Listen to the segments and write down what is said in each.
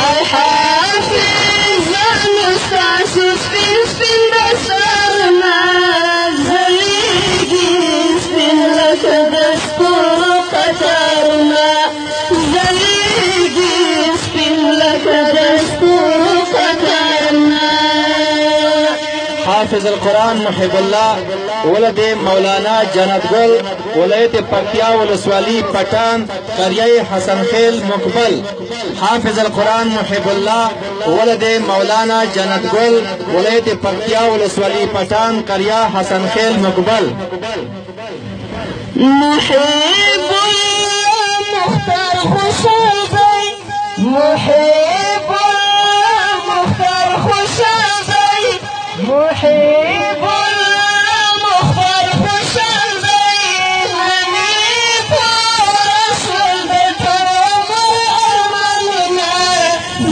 حافظ نستاسو سپین سپین دستارنا زلیگی سپین لکه دستورو قطارنا زلیگی سپین لکه دستورو قطارنا. حافظ القرآن محب الله ولد مولانا جنت گل ولایت پکتیا ولسوالی پټان قریه حسن خیل مقبل. حافظ القرآن محب الله ولد مولانا جنت گل ولایت پکتیا ولسوالی پټان قریه حسن خیل مقبل. محب الله مختار خوشابی محب الله مختار خوشابی محب الله مختار خوشابی حنیف رسول بطرم ارماننا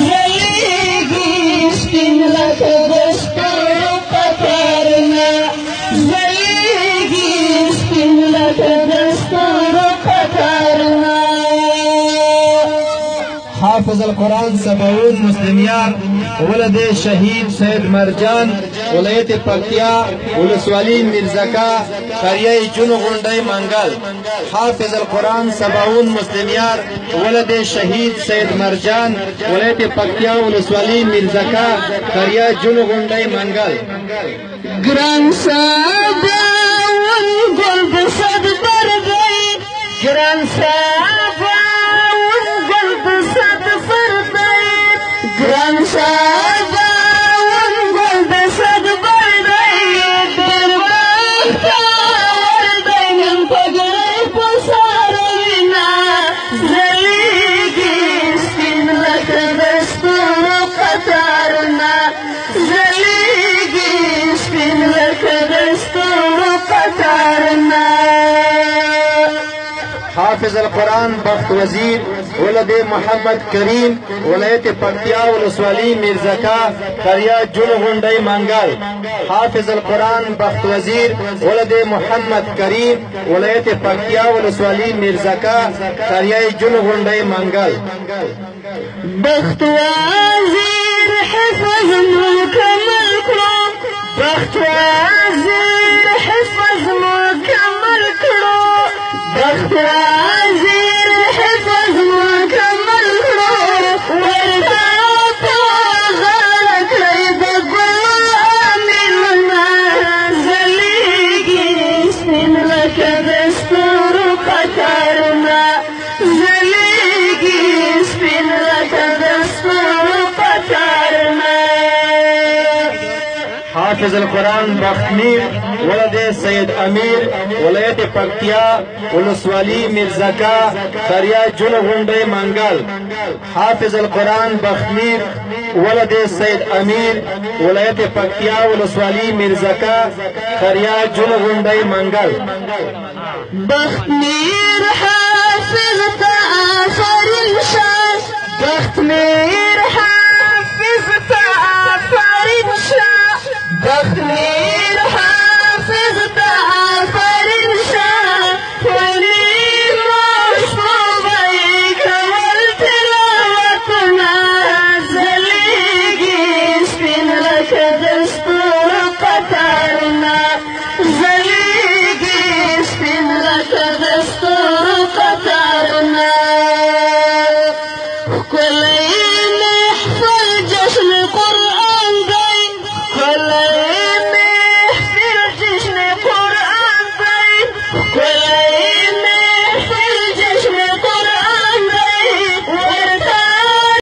زلیگی سپین لکه دستور قطارنا زلیگی سپین لکه دستور قطارنا. حافظ القرآن سبعون مسلمیار ولد شهید سید مرجان ولایت پکتیا ولسوالی میرزکا قریه جون غونډی منگل. حافظ القرآن سبعون مسلمیار ولد شهید سید مرجان ولایت پکتیا ولسوالی میرزکا قریه جون غونډی منگل. گران ساباون گل بسد بردی گران ساباون گل بسد بردی گران ساباون گل بسد بردی در وقت وردین پگری پساروینا زلیگی سپین لکه دستور قطارنا زلیگی سپین لکه دستور قطارنا. حافظ القرآن بخت وزیر ولد محمد کریم ولایت پکتیا ولسوالی میرزکا قریه جون غونډی منگل. حافظ القرآن بخت وزیر ولد محمد کریم ولایت پکتیا ولسوالی میرزکا قریه جون غونډی منگل. بخت وزیر حفظ مکمل کړو بخت وزیر حفظ مکمل کړو بخت وزیر حفظ مکمل کړو ورته په غاړه کړی د ګل امینونه زلیګي سپین لکه دستور قطارنا زلیګي سپین لکه دستور قطارنا. حافظ القرآن بختمیر ولد سید امیر ولایت پکتیا ولسوالی میرزکا قریه جون غونډی منگل. حافظ القرآن بختمیر ولد سید امیر ولایت پکتیا ولسوالی میرزکا قریه جون غونډی منگل. بختمیر حافظ تا آفرین شاه بختمیر حافظ تا آفرین شاه بختمیر حافظ تا آفرین شاه ولی مشروبی کول تلاوتنا زلیگی سپین لکه دستور قطارنا زلیگی سپین لکه دستور قطارنا. ښکلی